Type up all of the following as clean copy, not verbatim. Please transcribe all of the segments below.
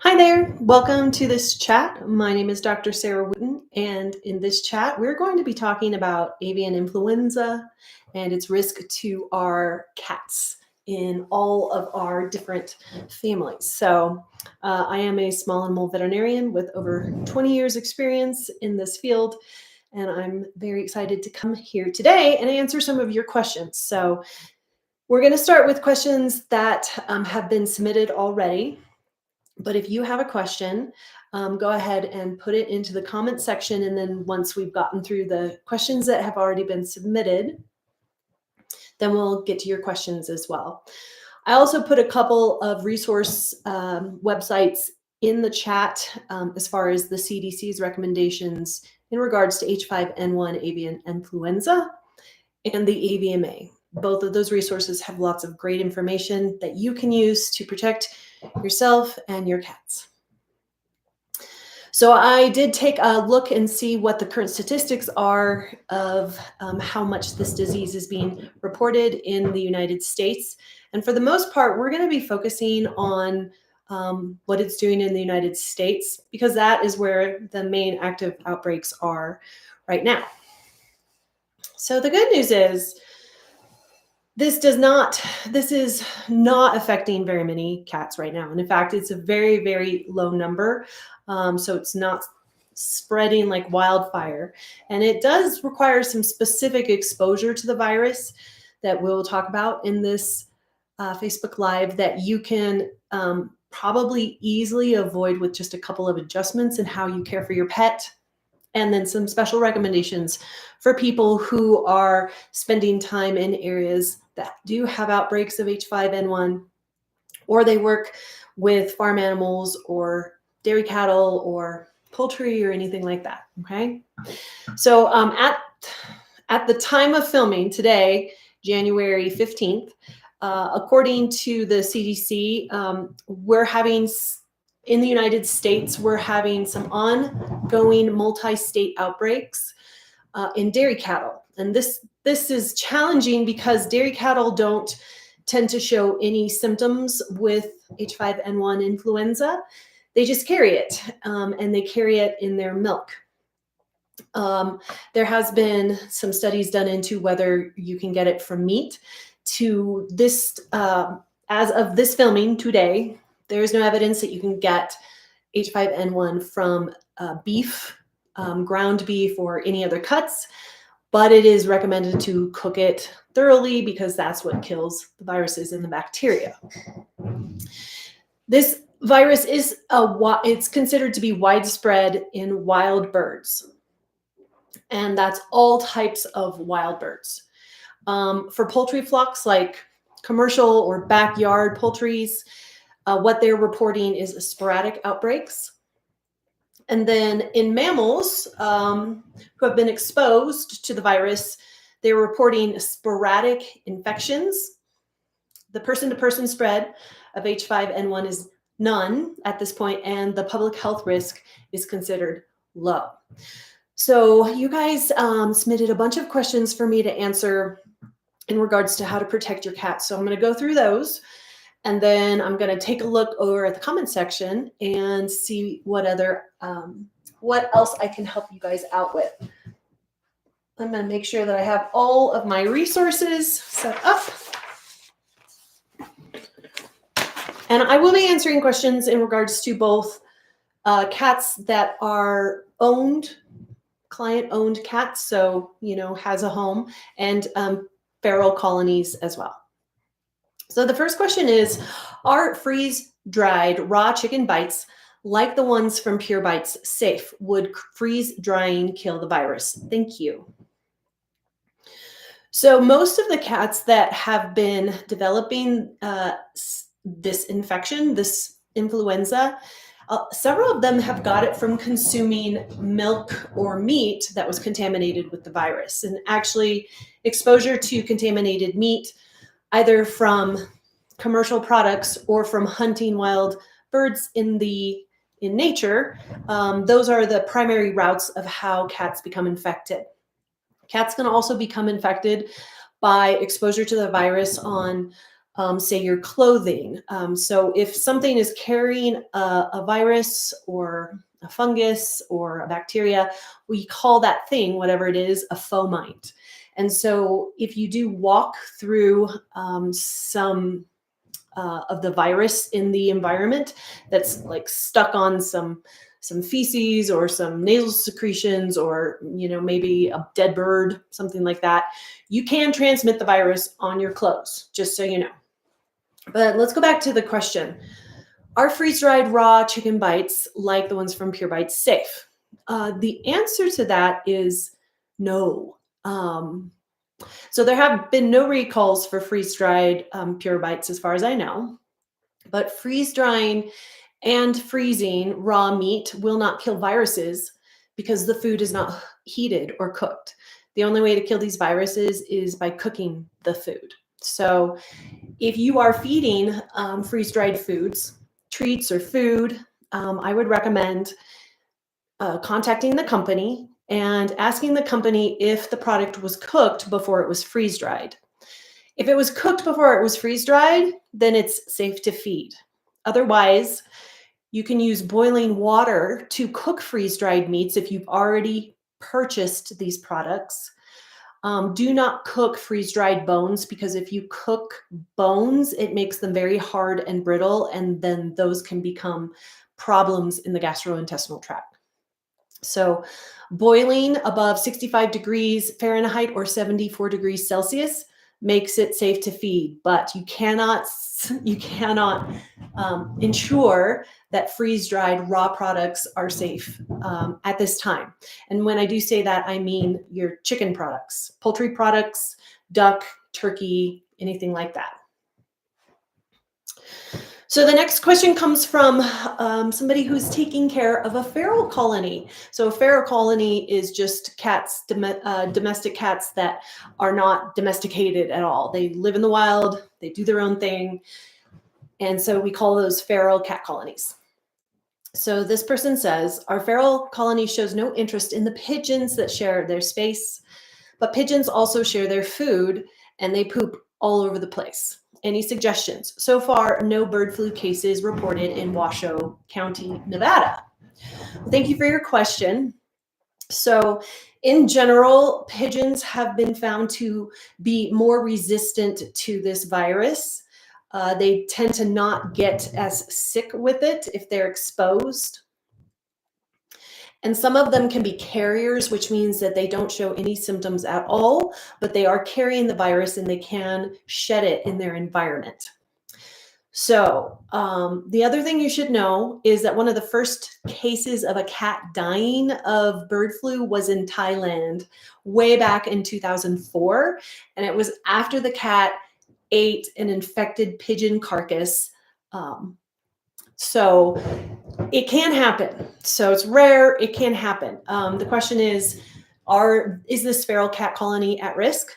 Hi there, welcome to this chat. My name is Dr. Sarah Wooten, and in this chat, we're going to be talking about avian influenza and its risk to our cats in all of our different families. I am a small animal veterinarian with over 20 years experience in this field, and I'm very excited to come here today and answer some of your questions. So, we're going to start with questions that have been submitted already. But if you have a question, go ahead and put it into the comment section. And then once we've gotten through the questions that have already been submitted, then we'll get to your questions as well. I also put a couple of resource websites in the chat as far as the CDC's recommendations in regards to H5N1 avian influenza and the AVMA. Both of those resources have lots of great information that you can use to protect yourself and your cats. So I did take a look and see what the current statistics are of how much this disease is being reported in the United States. And for the most part, we're going to be focusing on what it's doing in the United States, because that is where the main active outbreaks are right now. So the good news is this is not affecting very many cats right now. And in fact, it's a very, very low number. So it's not spreading like wildfire. And it does require some specific exposure to the virus that we'll talk about in this Facebook Live that you can probably easily avoid with just a couple of adjustments in how you care for your pet. And then some special recommendations for people who are spending time in areas that do have outbreaks of H5N1, or they work with farm animals or dairy cattle or poultry or anything like that, okay? So at the time of filming today, January 15th, according to the CDC, in the United States, we're having some ongoing multi-state outbreaks in dairy cattle. And this is challenging because dairy cattle don't tend to show any symptoms with H5N1 influenza. They just carry it, and they carry it in their milk. There has been some studies done into whether you can get it from meat. To this, as of this filming today, there is no evidence that you can get H5N1 from beef, ground beef, or any other cuts, but it is recommended to cook it thoroughly because that's what kills the viruses and the bacteria. This virus it's considered to be widespread in wild birds, and that's all types of wild birds. For poultry flocks like commercial or backyard poultries, what they're reporting is sporadic outbreaks. And then in mammals who have been exposed to the virus, they're reporting sporadic infections. The person-to-person spread of H5N1 is none at this point, and the public health risk is considered low. So you guys submitted a bunch of questions for me to answer in regards to how to protect your cats. So I'm going to go through those. And then I'm going to take a look over at the comment section and see what else I can help you guys out with. I'm going to make sure that I have all of my resources set up. And I will be answering questions in regards to both cats that are client-owned cats, so, has a home, and feral colonies as well. So the first question is, are freeze-dried raw chicken bites like the ones from Pure Bites safe? Would freeze drying kill the virus? Thank you. So most of the cats that have been developing this infection, this influenza, several of them have got it from consuming milk or meat that was contaminated with the virus. And actually, exposure to contaminated meat, either from commercial products or from hunting wild birds in nature, those are the primary routes of how cats become infected. Cats can also become infected by exposure to the virus on say your clothing. So if something is carrying a virus or a fungus or a bacteria, we call that thing, whatever it is, a fomite. And so if you do walk through some of the virus in the environment that's like stuck on some feces or some nasal secretions, or maybe a dead bird, something like that, you can transmit the virus on your clothes, just so you know. But let's go back to the question. Are freeze-dried raw chicken bites, like the ones from Pure Bites, safe? The answer to that is no. So there have been no recalls for freeze-dried Pure Bites as far as I know. But freeze-drying and freezing raw meat will not kill viruses because the food is not heated or cooked. The only way to kill these viruses is by cooking the food. So if you are feeding freeze-dried foods, treats or food, I would recommend contacting the company and asking the company if the product was cooked before it was freeze-dried. If it was cooked before it was freeze-dried, then it's safe to feed. Otherwise, you can use boiling water to cook freeze-dried meats if you've already purchased these products. Do not cook freeze-dried bones, because if you cook bones, it makes them very hard and brittle, and then those can become problems in the gastrointestinal tract. So boiling above 65 degrees Fahrenheit or 74 degrees Celsius makes it safe to feed, but you cannot ensure that freeze-dried raw products are safe at this time. And when I do say that, I mean your chicken products, poultry products, duck, turkey, anything like that. So the next question comes from somebody who's taking care of a feral colony. So a feral colony is just cats, domestic cats that are not domesticated at all. They live in the wild, they do their own thing. And so we call those feral cat colonies. So this person says, our feral colony shows no interest in the pigeons that share their space, but pigeons also share their food and they poop all over the place. Any suggestions? So far, no bird flu cases reported in Washoe County, Nevada. Thank you for your question. So in general, pigeons have been found to be more resistant to this virus. They tend to not get as sick with it if they're exposed. And some of them can be carriers, which means that they don't show any symptoms at all, but they are carrying the virus and they can shed it in their environment. So the other thing you should know is that one of the first cases of a cat dying of bird flu was in Thailand way back in 2004. And it was after the cat ate an infected pigeon carcass. So it can happen. So it's rare. It can happen. The question is this feral cat colony at risk?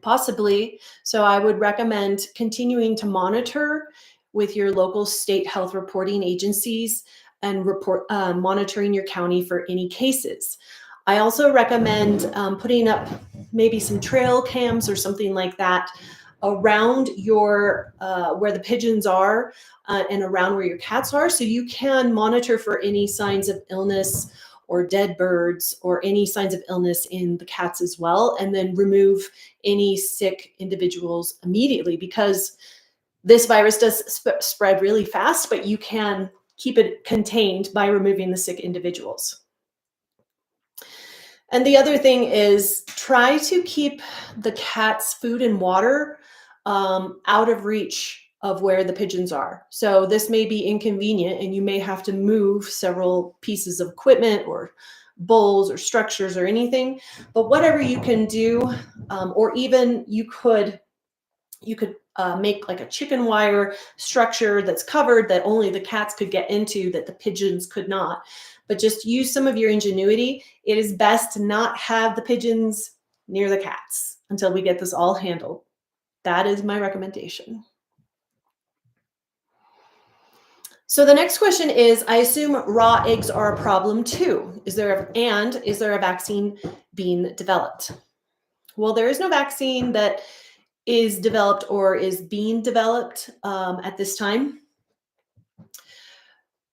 Possibly. So I would recommend continuing to monitor with your local state health reporting agencies and monitoring your county for any cases. I also recommend putting up maybe some trail cams or something like that around your where the pigeons are and around where your cats are, so you can monitor for any signs of illness or dead birds or any signs of illness in the cats as well, and then remove any sick individuals immediately, because this virus does spread really fast, but you can keep it contained by removing the sick individuals. And the other thing is, try to keep the cat's food and water out of reach of where the pigeons are. So this may be inconvenient and you may have to move several pieces of equipment or bowls or structures or anything, but whatever you can do, or even you could make like a chicken wire structure that's covered that only the cats could get into, that the pigeons could not. But just use some of your ingenuity. It is best to not have the pigeons near the cats until we get this all handled. That is my recommendation. So the next question is, I assume raw eggs are a problem too. Is there a vaccine being developed? Well, there is no vaccine that is developed or is being developed at this time.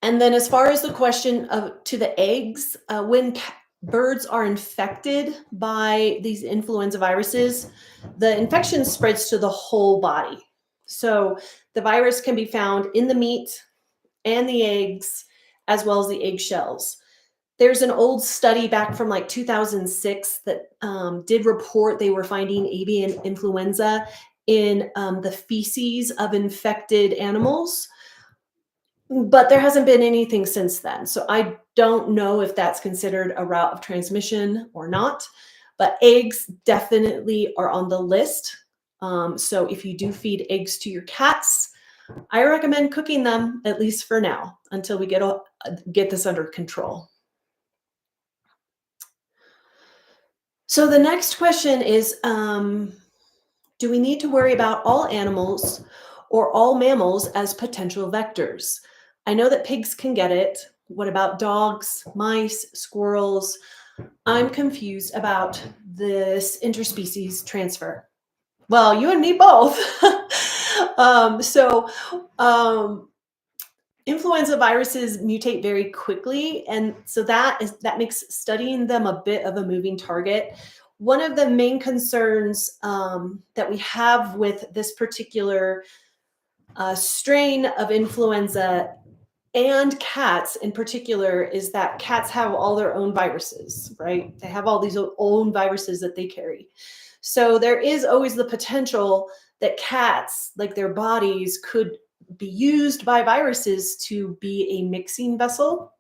And then as far as the question of to the eggs, when birds are infected by these influenza viruses, the infection spreads to the whole body. So the virus can be found in the meat and the eggs, as well as the eggshells. There's an old study back from like 2006 that did report they were finding avian influenza in the feces of infected animals. But there hasn't been anything since then. So I don't know if that's considered a route of transmission or not. But eggs definitely are on the list. So if you do feed eggs to your cats, I recommend cooking them, at least for now, until we get this under control. So the next question is, do we need to worry about all animals or all mammals as potential vectors? I know that pigs can get it. What about dogs, mice, squirrels? I'm confused about this interspecies transfer. Well, you and me both. Influenza viruses mutate very quickly, and so that makes studying them a bit of a moving target. One of the main concerns that we have with this particular strain of influenza and cats in particular is that cats have all their own viruses, right? They have all these own viruses that they carry. So there is always the potential that cats, like their bodies, could be used by viruses to be a mixing vessel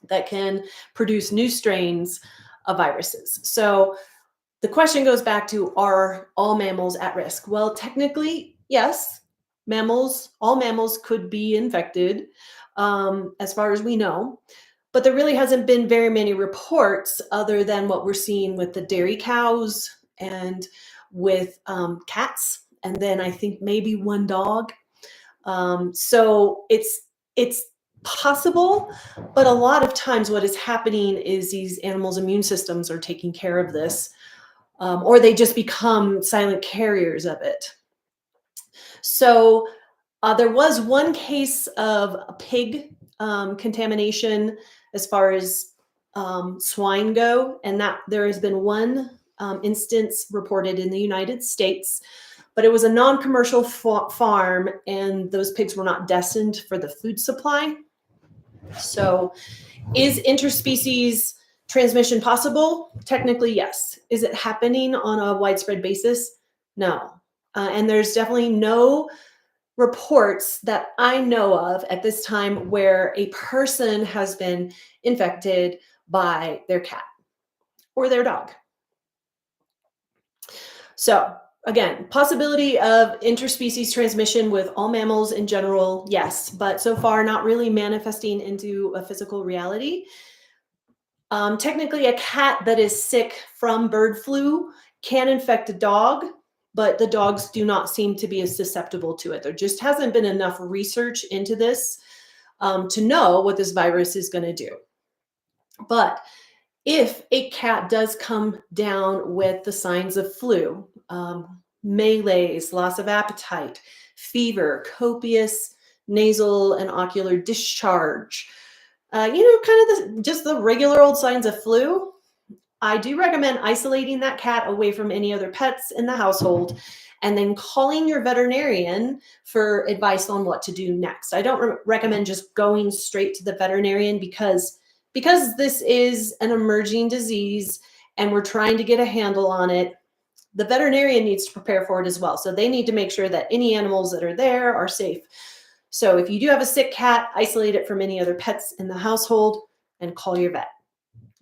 that can produce new strains of viruses. So the question goes back to, are all mammals at risk? Well, technically, yes, all mammals could be infected, as far as we know. But there really hasn't been very many reports other than what we're seeing with the dairy cows and with cats, and then I think maybe one dog. So it's possible, but a lot of times what is happening is these animals' immune systems are taking care of this, or they just become silent carriers of it. So there was one case of a pig contamination as far as swine go, and that there has been one instance reported in the United States, but it was a non-commercial farm, and those pigs were not destined for the food supply. So is interspecies transmission possible? Technically, yes. Is it happening on a widespread basis? No. And there's definitely no reports that I know of at this time where a person has been infected by their cat or their dog. So again, possibility of interspecies transmission with all mammals in general, yes, but so far not really manifesting into a physical reality. Technically, a cat that is sick from bird flu can infect a dog, but the dogs do not seem to be as susceptible to it. There just hasn't been enough research into this to know what this virus is going to do. But if a cat does come down with the signs of flu, malaise, loss of appetite, fever, copious nasal and ocular discharge, kind of just the regular old signs of flu, I do recommend isolating that cat away from any other pets in the household and then calling your veterinarian for advice on what to do next. I don't recommend just going straight to the veterinarian because this is an emerging disease and we're trying to get a handle on it. The veterinarian needs to prepare for it as well. So they need to make sure that any animals that are there are safe. So if you do have a sick cat, isolate it from any other pets in the household and call your vet.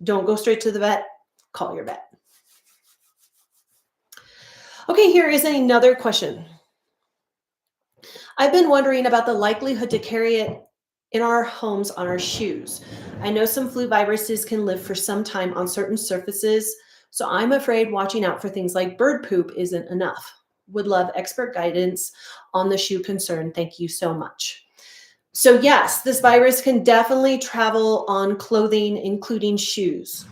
Don't go straight to the vet, call your vet. Okay, here is another question. I've been wondering about the likelihood to carry it in our homes on our shoes. I know some flu viruses can live for some time on certain surfaces, so I'm afraid watching out for things like bird poop isn't enough. Would love expert guidance on the shoe concern. Thank you so much. So yes, this virus can definitely travel on clothing, including shoes.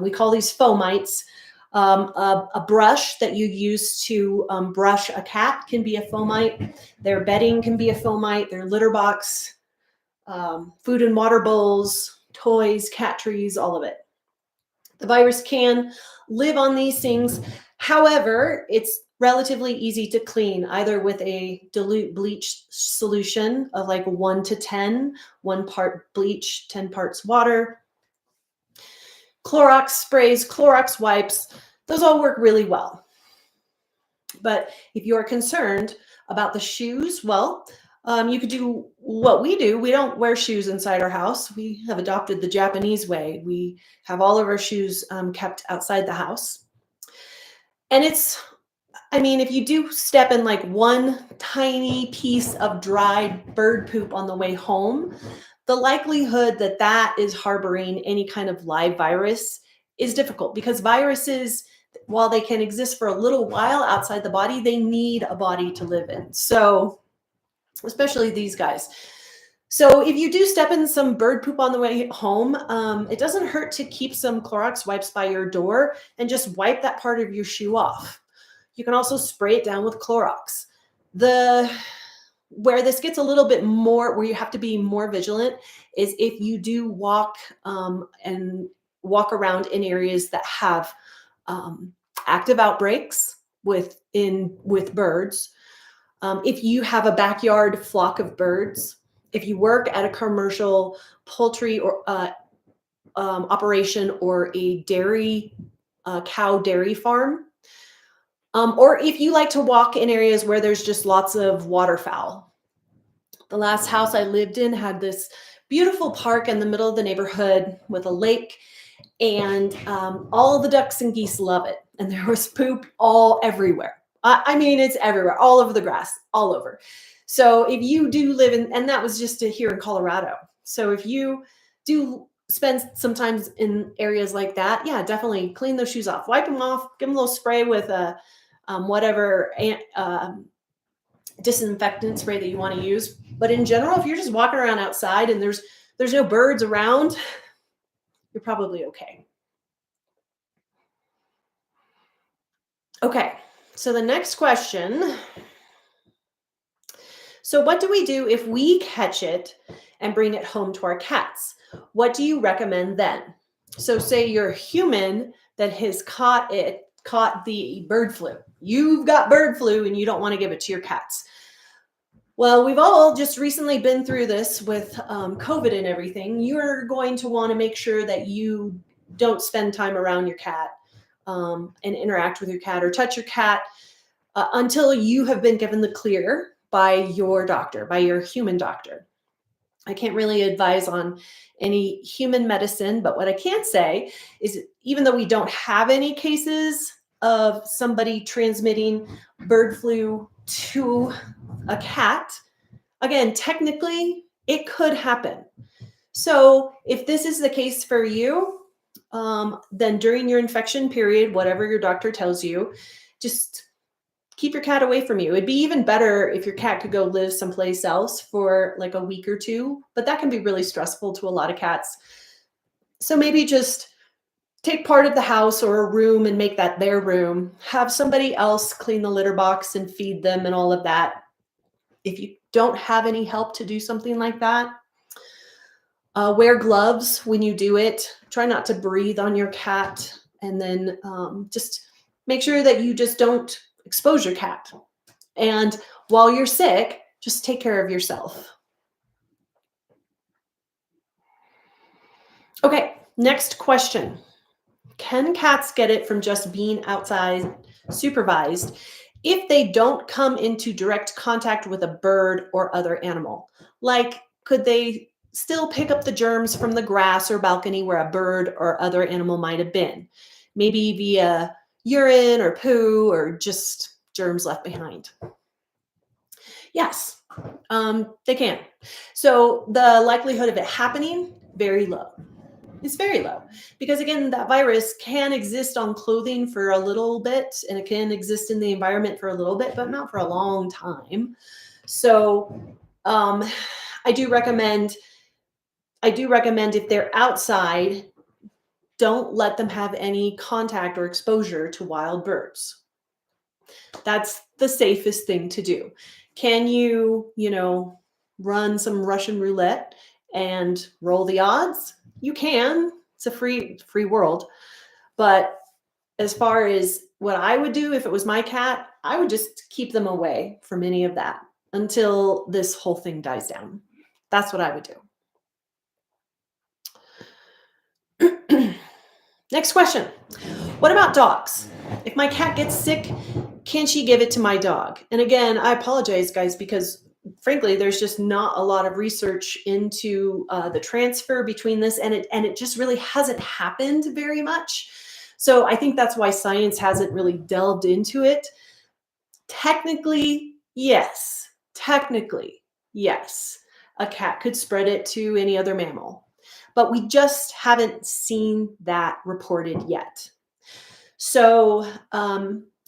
We call these fomites. A brush that you use to brush a cat can be a fomite. Their bedding can be a fomite. Their litter box, food and water bowls, toys, cat trees, all of it. The virus can live on these things. However, it's relatively easy to clean either with a dilute bleach solution of like 1 to 10, 1 part bleach, 10 parts water, Clorox sprays, Clorox wipes. Those all work really well. But if you're concerned about the shoes, well, you could do what we do. We don't wear shoes inside our house. We have adopted the Japanese way. We have all of our shoes kept outside the house. And if you do step in like one tiny piece of dried bird poop on the way home, the likelihood that that is harboring any kind of live virus is difficult because viruses, while they can exist for a little while outside the body, they need a body to live in. So, especially these guys. So if you do step in some bird poop on the way home, it doesn't hurt to keep some Clorox wipes by your door and just wipe that part of your shoe off. You can also spray it down with Clorox. Where this gets a little bit more, where you have to be more vigilant, is if you do walk around in areas that have active outbreaks with birds. If you have a backyard flock of birds, if you work at a commercial poultry or operation or a cow dairy farm, or if you like to walk in areas where there's just lots of waterfowl. The last house I lived in had this beautiful park in the middle of the neighborhood with a lake, and all the ducks and geese love it. And there was poop all everywhere. It's everywhere, all over the grass, all over. So if you do live and that was just here in Colorado. So if you do spend some time in areas like that, yeah, definitely clean those shoes off, wipe them off, give them a little spray with a whatever disinfectant spray that you want to use. But in general, if you're just walking around outside and there's no birds around, you're probably okay. Okay, so the next question. So what do we do if we catch it and bring it home to our cats? What do you recommend then? So say you're a human that has caught the bird flu. You've got bird flu and you don't want to give it to your cats. Well, we've all just recently been through this with COVID and everything. You're going to want to make sure that you don't spend time around your cat and interact with your cat or touch your cat until you have been given the clear by your doctor, by your human doctor. I can't really advise on any human medicine, but what I can say is even though we don't have any cases of somebody transmitting bird flu to a cat, again, technically, it could happen. So if this is the case for you, then during your infection period, whatever your doctor tells you, just keep your cat away from you. It'd be even better if your cat could go live someplace else for like a week or two, but that can be really stressful to a lot of cats. So maybe just take part of the house or a room and make that their room. Have somebody else clean the litter box and feed them and all of that. If you don't have any help to do something like that, wear gloves when you do it. Try not to breathe on your cat. And then just make sure that you just don't expose your cat. And while you're sick, just take care of yourself. Okay, next question. Can cats get it from just being outside supervised if they don't come into direct contact with a bird or other animal? Like, could they still pick up the germs from the grass or balcony where a bird or other animal might have been? Maybe via urine or poo or just germs left behind. Yes, they can. So the likelihood of it happening, very low. It's very low because again, that virus can exist on clothing for a little bit and it can exist in the environment for a little bit, but not for a long time. So I do recommend if they're outside don't let them have any contact or exposure to wild birds. That's the safest thing to do. Can you, run some Russian roulette and roll the odds? You can. It's a free world. But as far as what I would do if it was my cat, I would just keep them away from any of that until this whole thing dies down. That's what I would do. Next question. What about dogs? If my cat gets sick, can she give it to my dog? And again, I apologize, guys, because frankly, there's just not a lot of research into the transfer between this, and it just really hasn't happened very much. So I think that's why science hasn't really delved into it. Technically, yes. Technically, yes. A cat could spread it to any other mammal, but we just haven't seen that reported yet. So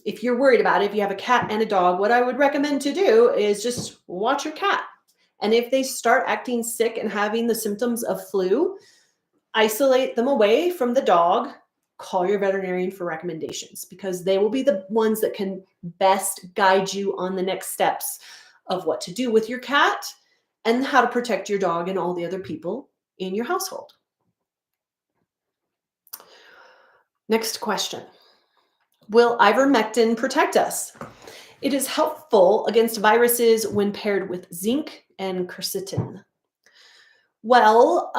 if you're worried about it, if you have a cat and a dog, what I would recommend to do is just watch your cat. And if they start acting sick and having the symptoms of flu, isolate them away from the dog, call your veterinarian for recommendations, because they will be the ones that can best guide you on the next steps of what to do with your cat and how to protect your dog and all the other people in your household. Next question. Will ivermectin protect us? It is helpful against viruses when paired with zinc and quercetin. Well,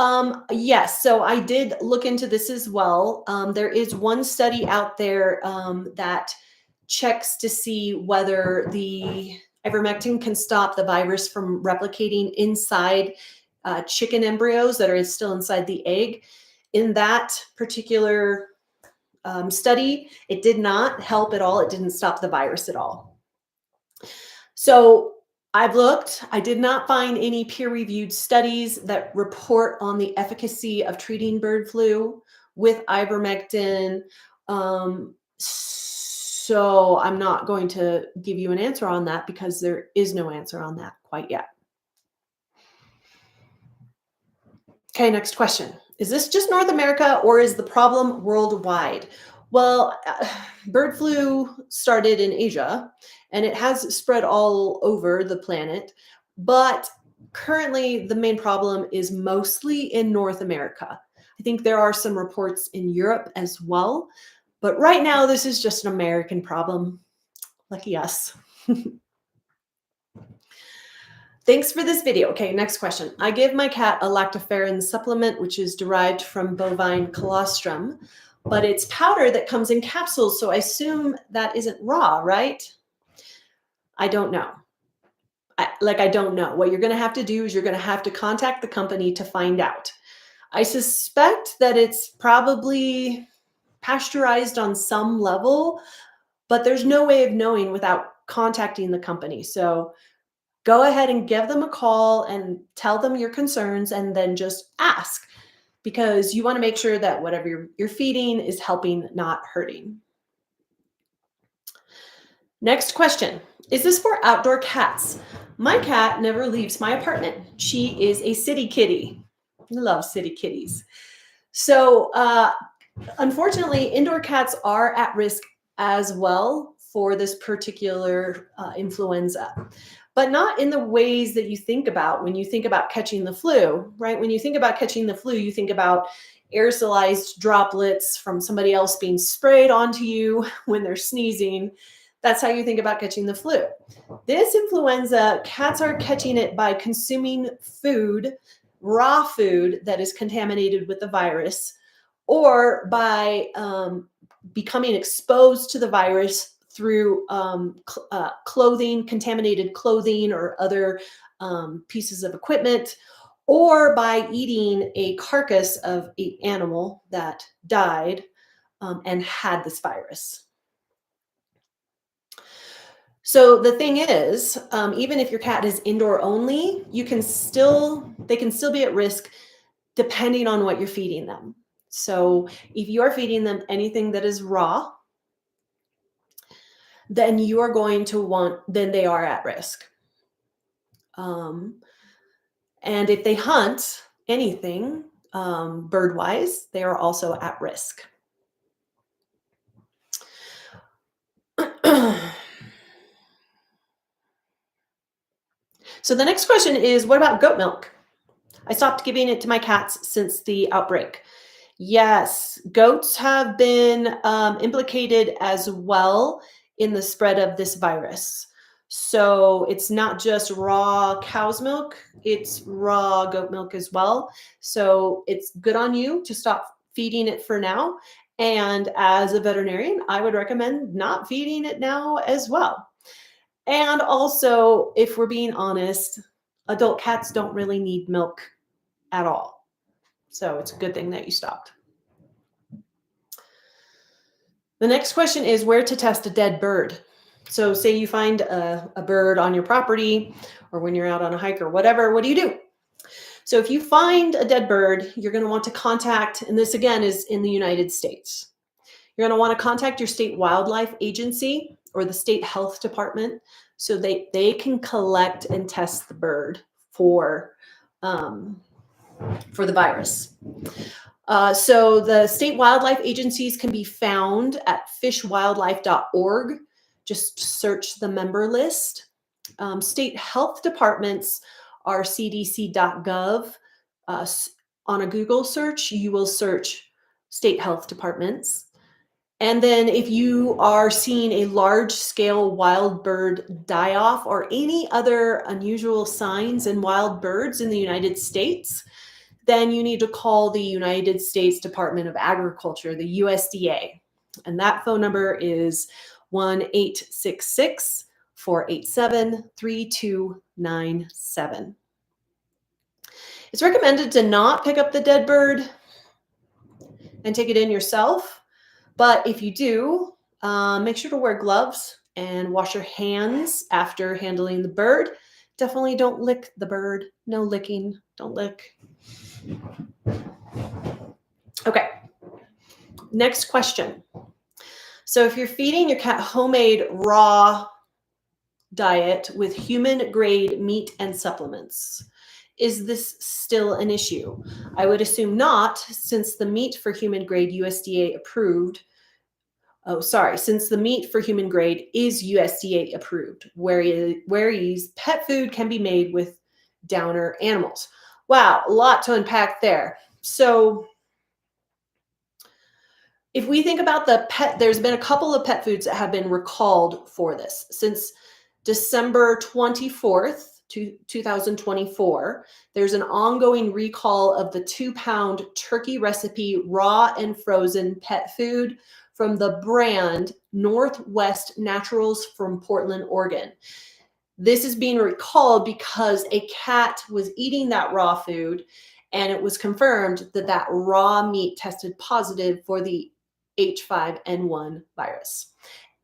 yes. So I did look into this as well. There is one study out there that checks to see whether the ivermectin can stop the virus from replicating inside chicken embryos that are still inside the egg. In that particular study, it did not help at all. It didn't stop the virus at all. So I've looked, I did not find any peer-reviewed studies that report on the efficacy of treating bird flu with ivermectin. So I'm not going to give you an answer on that because there is no answer on that quite yet. Okay, next question. Is this just North America or is the problem worldwide? Well, bird flu started in Asia and it has spread all over the planet, but currently the main problem is mostly in North America. I think there are some reports in Europe as well, but right now this is just an American problem. Lucky us. Thanks for this video. Okay, next question. I give my cat a lactoferrin supplement, which is derived from bovine colostrum, but it's powder that comes in capsules, so I assume that isn't raw, right? I don't know. I don't know. What you're going to have to do is you're going to have to contact the company to find out. I suspect that it's probably pasteurized on some level, but there's no way of knowing without contacting the company. So go ahead and give them a call and tell them your concerns and then just ask, because you want to make sure that whatever you're feeding is helping, not hurting. Next question. Is this for outdoor cats? My cat never leaves my apartment. She is a city kitty. I love city kitties. So unfortunately, indoor cats are at risk as well for this particular influenza, but not in the ways that you think about when you think about catching the flu, right? When you think about catching the flu, you think about aerosolized droplets from somebody else being sprayed onto you when they're sneezing. That's how you think about catching the flu. This influenza, cats are catching it by consuming food, raw food that is contaminated with the virus, or by becoming exposed to the virus through clothing, contaminated clothing or other pieces of equipment, or by eating a carcass of an animal that died and had this virus. So the thing is, even if your cat is indoor only, they can still be at risk depending on what you're feeding them. So if you are feeding them anything that is raw, then you are going to then they are at risk. And if they hunt anything, bird-wise, they are also at risk. So the next question is, what about goat milk? I stopped giving it to my cats since the outbreak. Yes, goats have been implicated as well in the spread of this virus. So it's not just raw cow's milk, it's raw goat milk as well. So it's good on you to stop feeding it for now. And as a veterinarian, I would recommend not feeding it now as well. And also, if we're being honest, adult cats don't really need milk at all. So it's a good thing that you stopped. The next question is where to test a dead bird. So say you find a bird on your property or when you're out on a hike or whatever, what do you do? So if you find a dead bird, you're going to want to contact, and this again is in the United States. You're going to want to contact your state wildlife agency or the state health department so they can collect and test the bird for the virus. So the state wildlife agencies can be found at fishwildlife.org. Just search the member list. State health departments are cdc.gov. On a Google search, you will search state health departments. And then if you are seeing a large-scale wild bird die-off or any other unusual signs in wild birds in the United States, then you need to call the United States Department of Agriculture, the USDA. And that phone number is 1-866-487-3297. It's recommended to not pick up the dead bird and take it in yourself. But if you do, make sure to wear gloves and wash your hands after handling the bird. Definitely don't lick the bird. No licking. Don't lick. Okay. Next question. So if you're feeding your cat homemade raw diet with human grade meat and supplements, is this still an issue? I would assume not, since the meat for human grade USDA approved. Since the meat for human grade is USDA approved, whereas pet food can be made with downer animals. Wow, a lot to unpack there. So if we think about there's been a couple of pet foods that have been recalled for this. Since December 24th, 2024, there's an ongoing recall of the 2-pound turkey recipe raw and frozen pet food from the brand Northwest Naturals from Portland, Oregon. This is being recalled because a cat was eating that raw food and it was confirmed that that raw meat tested positive for the H5N1 virus.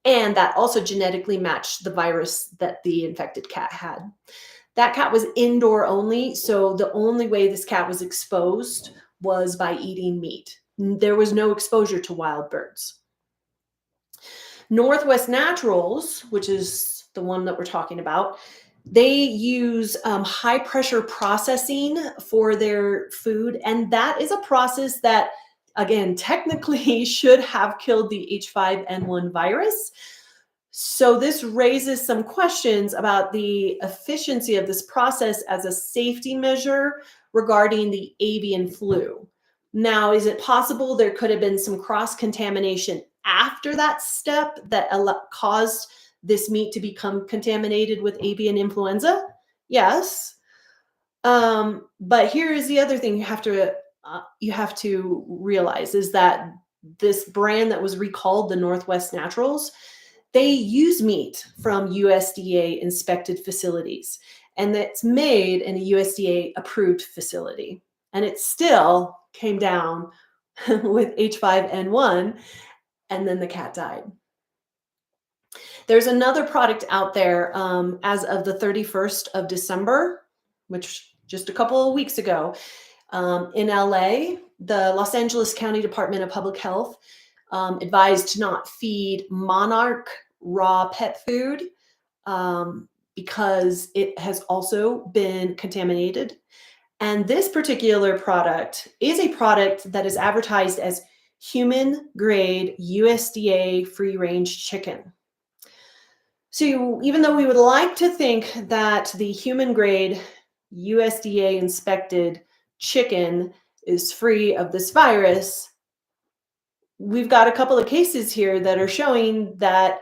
And that also genetically matched the virus that the infected cat had. That cat was indoor only, so the only way this cat was exposed was by eating meat. There was no exposure to wild birds. Northwest Naturals, which is the one that we're talking about, they use high pressure processing for their food. And that is a process that, again, technically should have killed the H5N1 virus. So this raises some questions about the efficiency of this process as a safety measure regarding the avian flu. Now, is it possible there could have been some cross-contamination after that step that caused this meat to become contaminated with avian influenza? Yes. But here is the other thing you have to realize is that this brand that was recalled, the Northwest Naturals, they use meat from USDA inspected facilities, and that's made in a USDA approved facility. And it still came down with H5N1, and then the cat died. There's another product out there as of the 31st of December, which just a couple of weeks ago, in LA, the Los Angeles County Department of Public Health advised to not feed Monarch raw pet food because it has also been contaminated. And this particular product is a product that is advertised as human grade USDA free range chicken. So even though we would like to think that the human grade USDA inspected chicken is free of this virus, we've got a couple of cases here that are showing that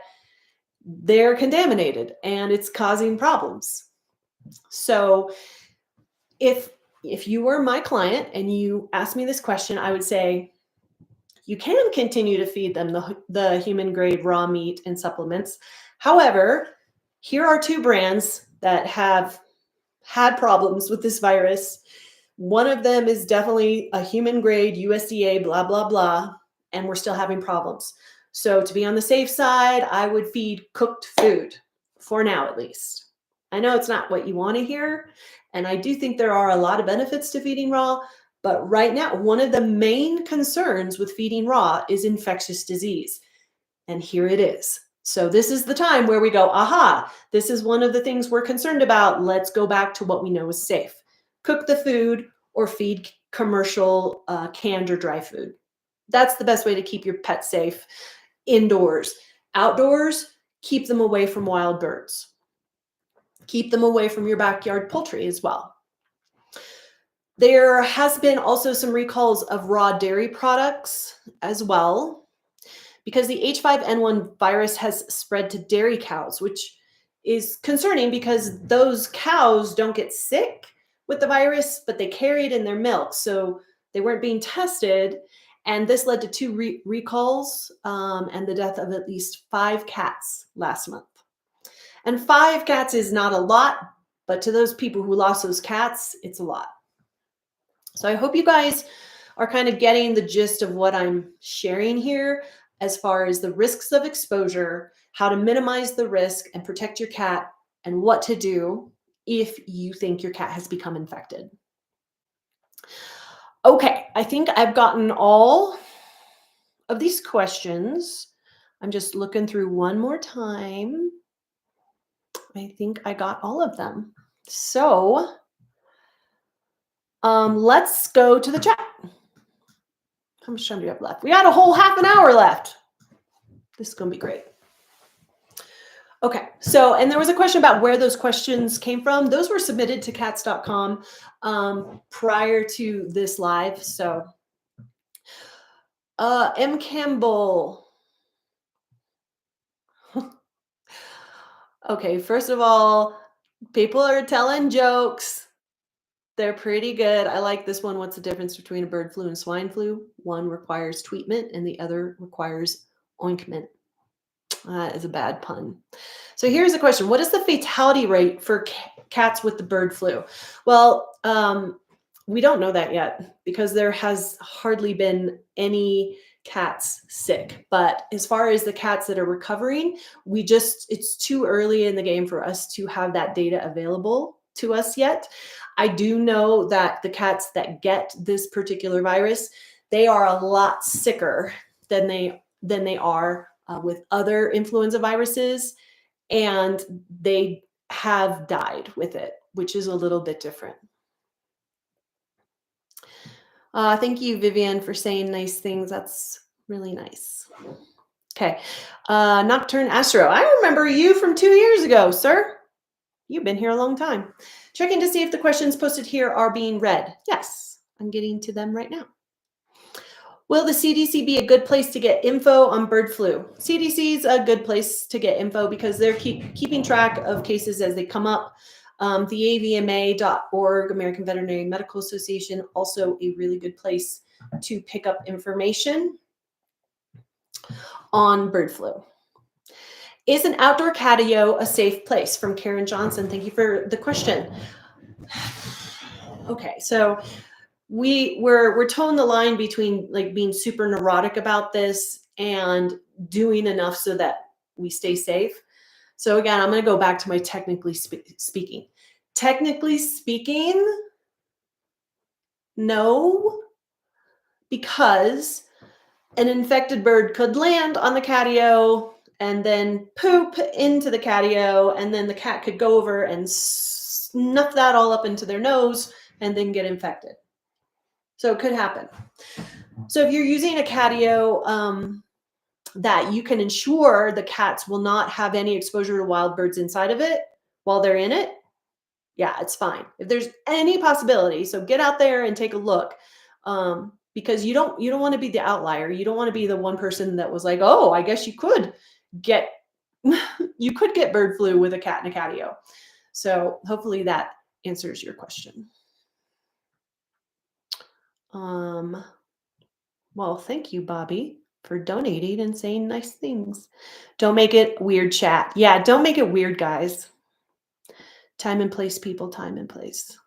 they're contaminated and it's causing problems. So if you were my client and you asked me this question, I would say you can continue to feed them the human grade raw meat and supplements. However, here are two brands that have had problems with this virus. One of them is definitely a human grade USDA, blah, blah, blah, and we're still having problems. So to be on the safe side, I would feed cooked food for now, at least. I know it's not what you want to hear, and I do think there are a lot of benefits to feeding raw, but right now, one of the main concerns with feeding raw is infectious disease. And here it is. So this is the time where we go, aha, this is one of the things we're concerned about. Let's go back to what we know is safe. Cook the food or feed commercial canned or dry food. That's the best way to keep your pet safe indoors. Outdoors, keep them away from wild birds. Keep them away from your backyard poultry as well. There has been also some recalls of raw dairy products as well, because the H5N1 virus has spread to dairy cows, which is concerning because those cows don't get sick with the virus, but they carry it in their milk. So they weren't being tested. And this led to two recalls and the death of at least 5 cats last month. And 5 cats is not a lot, but to those people who lost those cats, it's a lot. So I hope you guys are kind of getting the gist of what I'm sharing here as far as the risks of exposure, how to minimize the risk and protect your cat, and what to do if you think your cat has become infected. Okay, I think I've gotten all of these questions. I'm just looking through one more time. I think I got all of them. So let's go to the chat. How much time do we have left? We got a whole half an hour left. This is going to be great. Okay, so, and there was a question about where those questions came from. Those were submitted to cats.com prior to this live. So, M. Campbell. Okay, first of all, people are telling jokes. They're pretty good. I like this one. What's the difference between a bird flu and swine flu? One requires treatment and the other requires ointment. That is a bad pun. So here's a question. What is the fatality rate for cats with the bird flu? Well, we don't know that yet because there has hardly been any cats sick. But as far as the cats that are recovering, it's too early in the game for us to have that data available to us yet. I do know that the cats that get this particular virus, they are a lot sicker than they are with other influenza viruses, and they have died with it, which is a little bit different. Thank you, Vivian, for saying nice things. That's really nice. Okay. Nocturne Astro. I remember you from 2 years ago, sir. You've been here a long time. Checking to see if the questions posted here are being read. Yes, I'm getting to them right now. Will the CDC be a good place to get info on bird flu? CDC is a good place to get info because they're keeping track of cases as they come up. The avma.org, American Veterinary Medical Association, also a really good place to pick up information on bird flu. Is an outdoor catio a safe place? From Karen Johnson. Thank you for the question. Okay, so we're towing the line between like being super neurotic about this and doing enough so that we stay safe. So again, I'm going to go back to my technically speaking. Technically speaking, no, because an infected bird could land on the catio and then poop into the catio, and then the cat could go over and snuff that all up into their nose, and then get infected. So it could happen. So if you're using a catio that you can ensure the cats will not have any exposure to wild birds inside of it while they're in it, yeah, it's fine. If there's any possibility, so get out there and take a look, because you don't want to be the outlier. You don't want to be the one person that was like, oh, I guess you could get you could get bird flu with a cat in a catio. So hopefully that answers your question. Well, thank you, Bobby, for donating and saying nice things. Don't make it weird, chat. Yeah, don't make it weird, guys. Time and place, people, time and place.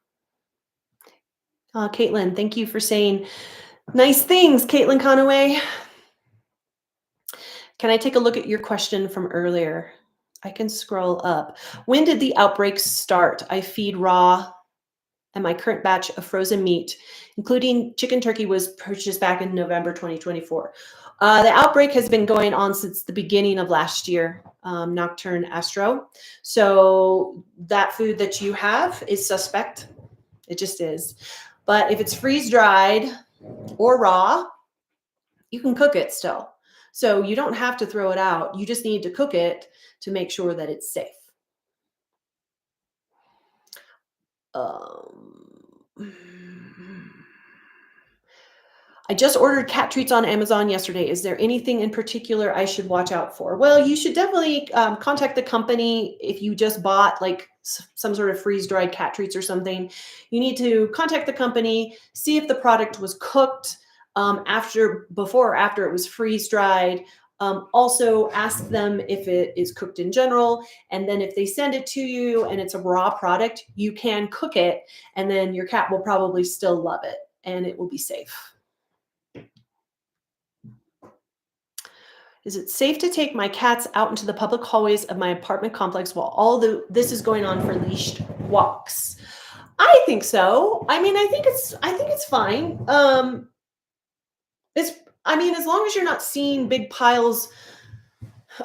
Caitlin, thank you for saying nice things, Caitlin Conaway. Can I take a look at your question from earlier? I can scroll up. When did the outbreak start? I feed raw, and my current batch of frozen meat, including chicken turkey, was purchased back in November 2024. The outbreak has been going on since the beginning of last year, Nocturne Astro. So that food that you have is suspect. It just is. But if it's freeze-dried or raw, you can cook it still. So you don't have to throw it out. You just need to cook it to make sure that it's safe. I just ordered cat treats on Amazon yesterday. Is there anything in particular I should watch out for? Well, you should definitely contact the company if you just bought like some sort of freeze-dried cat treats or something. You need to contact the company, see if the product was cooked before or after it was freeze-dried. Also ask them if it is cooked in general. And then if they send it to you and it's a raw product, you can cook it, and then your cat will probably still love it and it will be safe. Is it safe to take my cats out into the public hallways of my apartment complex while this is going on for leashed walks? I think so. I mean, I think it's fine. As long as you're not seeing big piles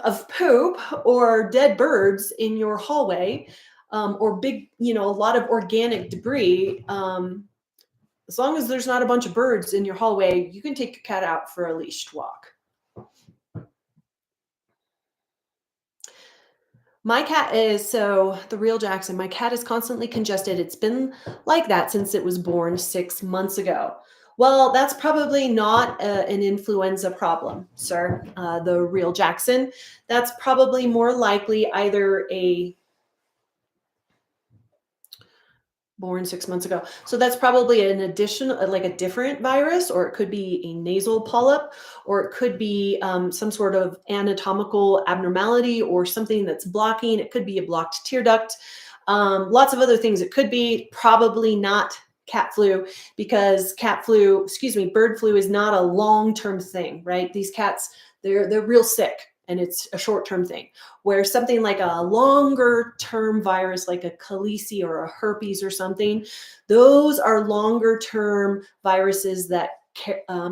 of poop or dead birds in your hallway, or big, a lot of organic debris. As long as there's not a bunch of birds in your hallway, you can take your cat out for a leashed walk. My cat is, so the real Jackson, my cat is constantly congested. It's been like that since it was born 6 months ago. Well, that's probably not an influenza problem, sir. The real Jackson. That's probably more likely either born 6 months ago. So that's probably an additional, like a different virus, or it could be a nasal polyp, or it could be some sort of anatomical abnormality or something that's blocking. It could be a blocked tear duct. Lots of other things. It could be probably not cat flu, because bird flu is not a long-term thing, right? These cats, they're real sick, and it's a short-term thing. Where something like a longer-term virus, like a colonies or a herpes or something, those are longer-term viruses that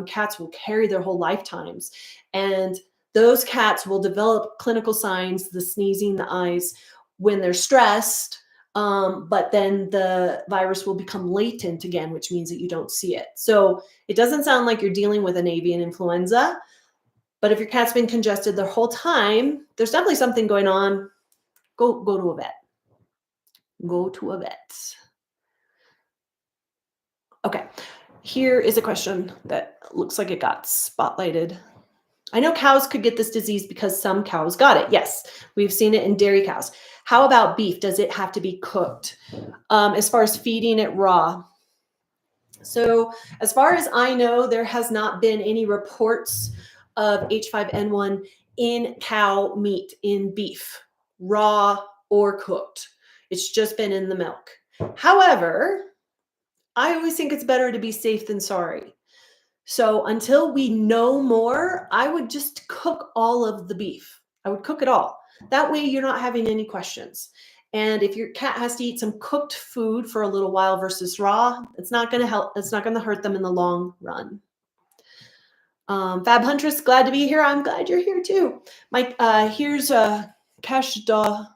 cats will carry their whole lifetimes. And those cats will develop clinical signs, the sneezing, the eyes, when they're stressed, but then the virus will become latent again, which means that you don't see it. So it doesn't sound like you're dealing with an avian influenza. But if your cat's been congested the whole time, there's definitely something going on. Go to a vet. Go to a vet. Okay, here is a question that looks like it got spotlighted. I know cows could get this disease because some cows got it. Yes, we've seen it in dairy cows. How about beef? Does it have to be cooked? As far as feeding it raw? So as far as I know, there has not been any reports of H5N1 in cow meat, in beef, raw or cooked. It's just been in the milk. However, I always think it's better to be safe than sorry. So until we know more, I would just cook all of the beef. I would cook it all. That way you're not having any questions. And if your cat has to eat some cooked food for a little while versus raw, it's not going to help. It's not going to hurt them in the long run. Fab Huntress, glad to be here. I'm glad you're here too. Mike, here's Kashdali.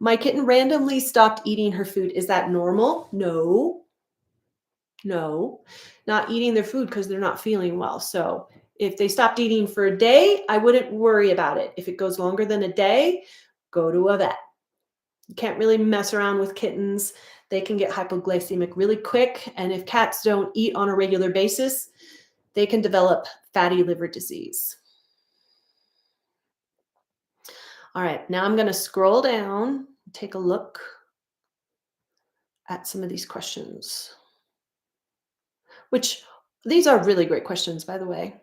My kitten randomly stopped eating her food. Is that normal? No, no, not eating their food because they're not feeling well. So if they stopped eating for a day, I wouldn't worry about it. If it goes longer than a day, go to a vet. You can't really mess around with kittens. They can get hypoglycemic really quick. And if cats don't eat on a regular basis, they can develop fatty liver disease. All right, now I'm going to scroll down, take a look at some of these questions, which these are really great questions, by the way.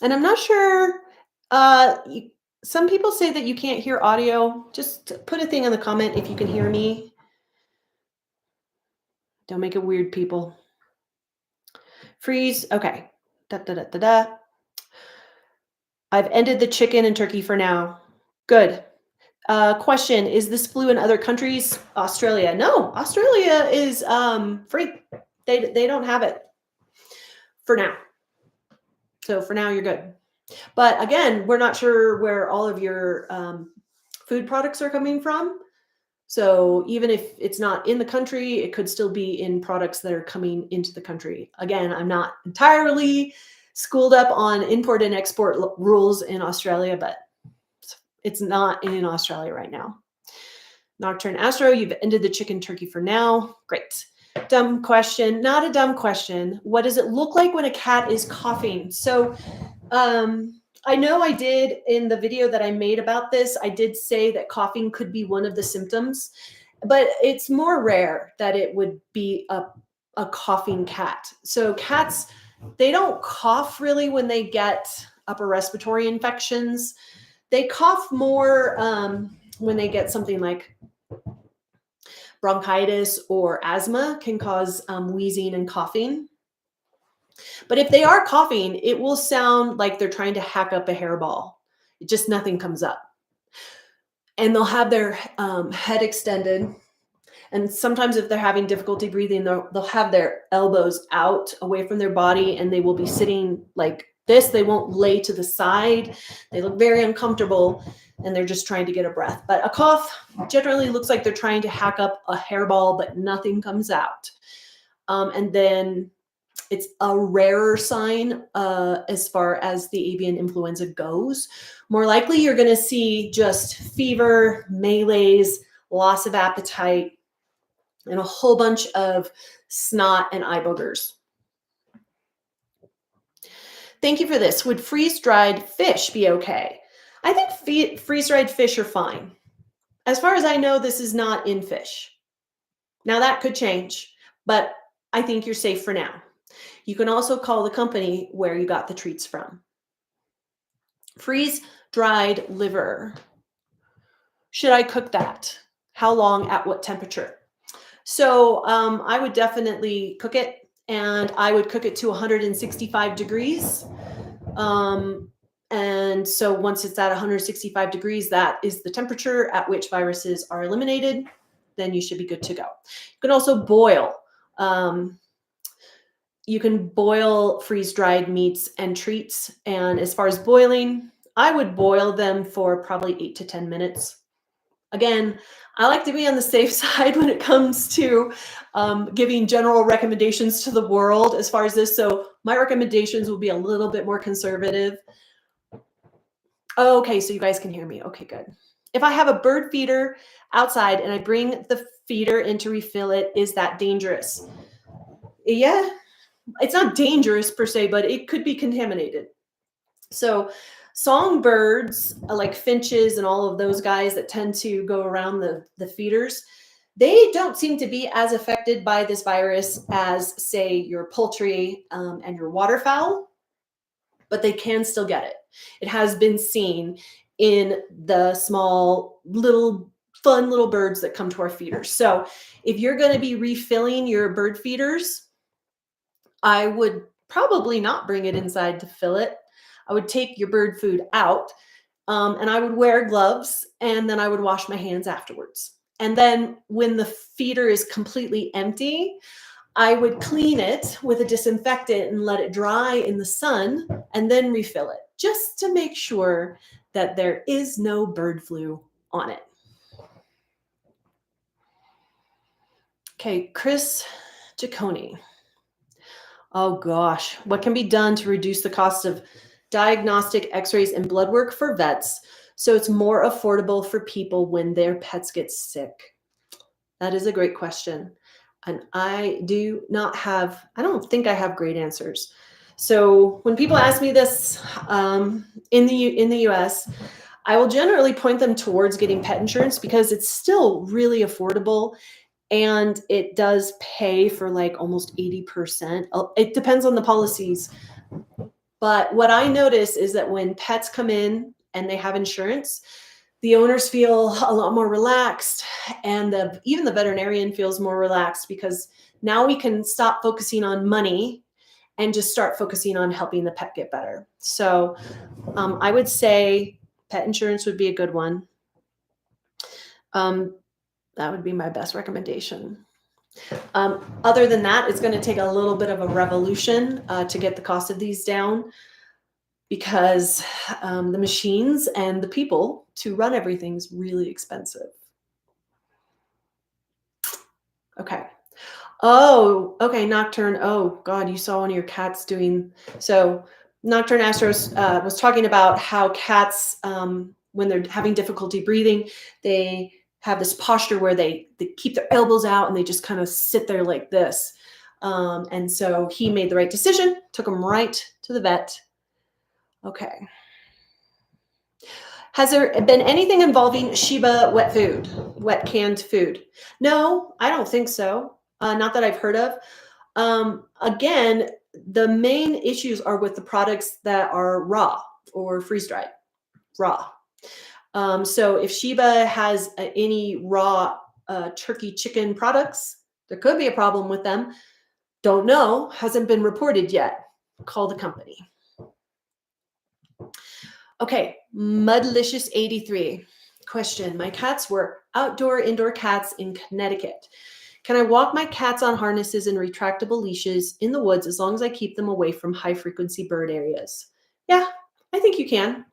And I'm not sure, some people say that you can't hear audio. Just put a thing in the comment if you can hear me. Don't make it weird, people. Freeze. Okay. Da, da, da, da, da. I've ended the chicken and turkey for now. Good. Question: is this flu in other countries? Australia? No, Australia is free. They don't have it for now. So for now, you're good. But again, we're not sure where all of your food products are coming from. So even if it's not in the country, it could still be in products that are coming into the country. Again, I'm not entirely schooled up on import and export rules in Australia, but it's not in Australia right now. Nocturne Astro, you've ended the chicken turkey for now. Great. Dumb question. Not a dumb question. What does it look like when a cat is coughing? So I know I did in the video that I made about this, I did say that coughing could be one of the symptoms, but it's more rare that it would be a coughing cat. So cats, they don't cough really when they get upper respiratory infections. They cough more when they get something like bronchitis or asthma can cause wheezing and coughing. But if they are coughing, it will sound like they're trying to hack up a hairball. It just nothing comes up. And they'll have their head extended. And sometimes if they're having difficulty breathing, they'll have their elbows out away from their body and they will be sitting like this. They won't lay to the side. They look very uncomfortable and they're just trying to get a breath. But a cough generally looks like they're trying to hack up a hairball, but nothing comes out. And then it's a rarer sign as far as the avian influenza goes. More likely, you're going to see just fever, malaise, loss of appetite, and a whole bunch of snot and eye boogers. Thank you for this. Would freeze-dried fish be okay? I think freeze-dried fish are fine. As far as I know, this is not in fish. Now, that could change, but I think you're safe for now. You can also call the company where you got the treats from. Freeze-dried liver. Should I cook that? How long, at what temperature? So I would definitely cook it, and I would cook it to 165 degrees. And so once it's at 165 degrees, that is the temperature at which viruses are eliminated. Then you should be good to go. You can also boil. You can boil freeze-dried meats and treats. And as far as boiling, I would boil them for probably 8 to 10 minutes. Again, I like to be on the safe side when it comes to giving general recommendations to the world as far as this. So my recommendations will be a little bit more conservative. Okay, so you guys can hear me. Okay, good. If I have a bird feeder outside and I bring the feeder in to refill it, is that dangerous? Yeah, it's not dangerous per se, but it could be contaminated. So songbirds like finches and all of those guys that tend to go around the feeders, they don't seem to be as affected by this virus as, say, your poultry and your waterfowl, but they can still get it. It has been seen in the small little fun little birds that come to our feeders. So if you're going to be refilling your bird feeders, I would probably not bring it inside to fill it. I would take your bird food out and I would wear gloves, and then I would wash my hands afterwards. And then when the feeder is completely empty, I would clean it with a disinfectant and let it dry in the sun and then refill it, just to make sure that there is no bird flu on it. Okay, Chris Giacone. Oh gosh, what can be done to reduce the cost of diagnostic x-rays and blood work for vets so it's more affordable for people when their pets get sick? That is a great question. And I don't think I have great answers. So when people ask me this in the US, I will generally point them towards getting pet insurance because it's still really affordable and it does pay for like almost 80%. It depends on the policies. But what I notice is that when pets come in and they have insurance, the owners feel a lot more relaxed and even the veterinarian feels more relaxed because now we can stop focusing on money and just start focusing on helping the pet get better. So I would say pet insurance would be a good one. That would be my best recommendation. Other than that, it's going to take a little bit of a revolution to get the cost of these down because the machines and the people to run everything is really expensive. Okay. Oh, okay. Nocturne. Oh, God, you saw one of your cats doing so. Nocturne Astros was talking about how cats, when they're having difficulty breathing, they have this posture where they keep their elbows out and they just kind of sit there like this. And so he made the right decision, took him right to the vet. Okay. Has there been anything involving Sheba wet canned food? No, I don't think so. Not that I've heard of. Again, the main issues are with the products that are raw or freeze dried, raw. So if Sheba has any raw turkey chicken products, there could be a problem with them. Don't know, hasn't been reported yet. Call the company. Okay, Mudlicious83. Question. My cats were indoor cats in Connecticut. Can I walk my cats on harnesses and retractable leashes in the woods as long as I keep them away from high frequency bird areas? Yeah, I think you can.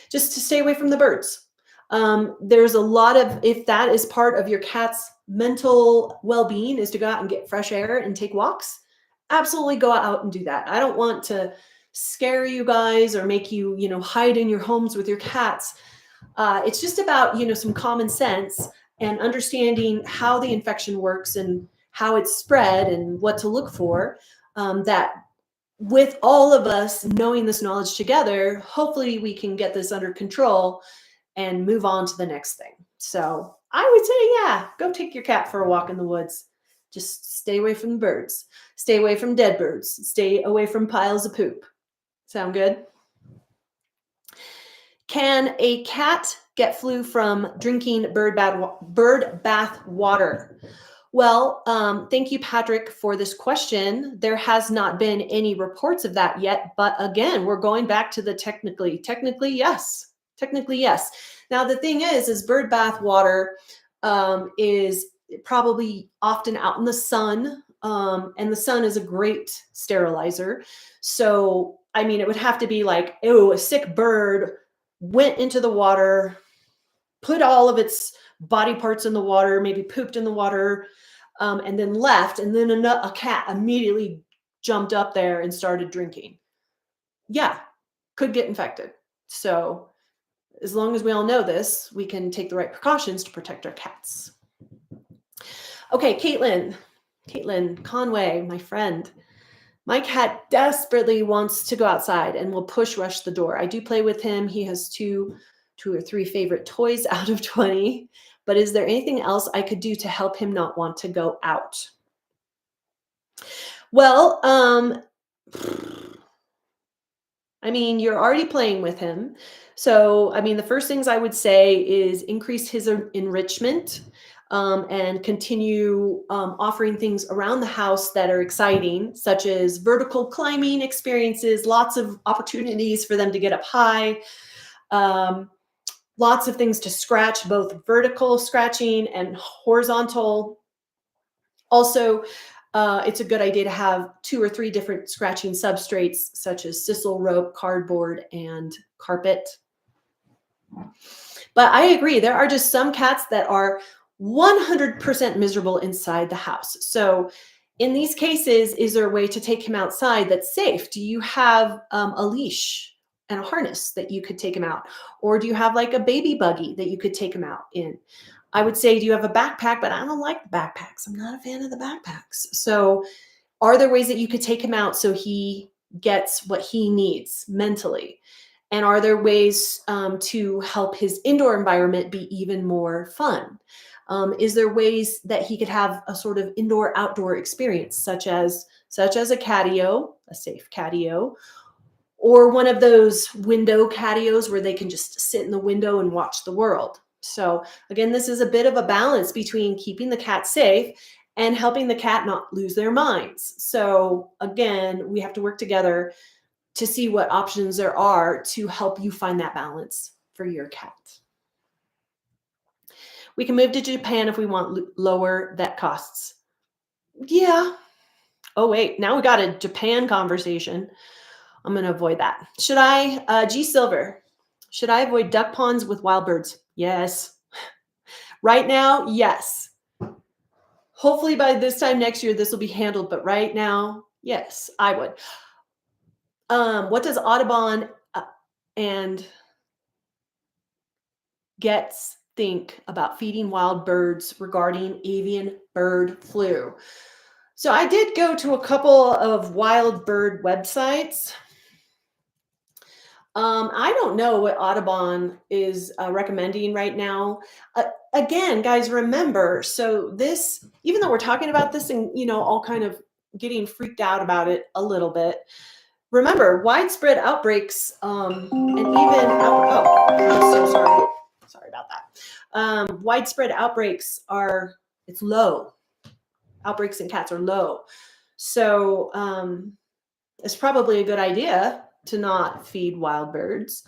Just to stay away from the birds. There's a lot of, if that is part of your cat's mental well-being is to go out and get fresh air and take walks, absolutely go out and do that. I don't want to scare you guys or make you, hide in your homes with your cats. It's just about, some common sense and understanding how the infection works and how it's spread and what to look for. That with all of us knowing this knowledge together, hopefully we can get this under control and move on to the next thing. So I would say, yeah, go take your cat for a walk in the woods. Just stay away from the birds. Stay away from dead birds. Stay away from piles of poop. Sound good? Can a cat get flu from drinking bird bath water? Well, thank you, Patrick, for this question. There has not been any reports of that yet, but again, we're going back to the technically. Technically, yes. Technically, yes. Now, the thing is bird bath water is probably often out in the sun, and the sun is a great sterilizer. So, I mean, it would have to be like, a sick bird went into the water, put all of its body parts in the water, maybe pooped in the water, and then left. And then a cat immediately jumped up there and started drinking. Yeah, could get infected. So as long as we all know this, we can take the right precautions to protect our cats. Okay, Caitlin Conway, my friend. My cat desperately wants to go outside and will push rush the door. I do play with him. He has two or three favorite toys out of 20. But is there anything else I could do to help him not want to go out? Well, I mean, you're already playing with him. So, I mean, the first things I would say is increase his enrichment. And continue offering things around the house that are exciting, such as vertical climbing experiences, lots of opportunities for them to get up high, lots of things to scratch, both vertical scratching and horizontal. Also, it's a good idea to have 2 or 3 different scratching substrates, such as sisal rope, cardboard, and carpet. But I agree, there are just some cats that are 100% miserable inside the house. So, in these cases, is there a way to take him outside that's safe? Do you have a leash and a harness that you could take him out? Or do you have like a baby buggy that you could take him out in? I would say, do you have a backpack? But I don't like the backpacks. I'm not a fan of the backpacks. So, are there ways that you could take him out so he gets what he needs mentally? And are there ways to help his indoor environment be even more fun? Is there ways that he could have a sort of indoor outdoor experience, such as a catio, a safe catio, or one of those window catios where they can just sit in the window and watch the world? So again, this is a bit of a balance between keeping the cat safe and helping the cat not lose their minds. So again, we have to work together to see what options there are to help you find that balance for your cat. We can move to Japan if we want lower vet costs. Yeah. Oh, wait. Now we got a Japan conversation. I'm going to avoid that. G Silver, should I avoid duck ponds with wild birds? Yes. Right now, yes. Hopefully by this time next year, this will be handled. But right now, yes, I would. What does Audubon and Getz think about feeding wild birds regarding avian bird flu? So I did go to a couple of wild bird websites. I don't know what Audubon is recommending right now. Again, guys, remember, so this, even though we're talking about this and, all kind of getting freaked out about it a little bit, remember, widespread outbreaks and even, oh, I'm so sorry. Sorry about that. Widespread outbreaks it's low. Outbreaks in cats are low. So it's probably a good idea to not feed wild birds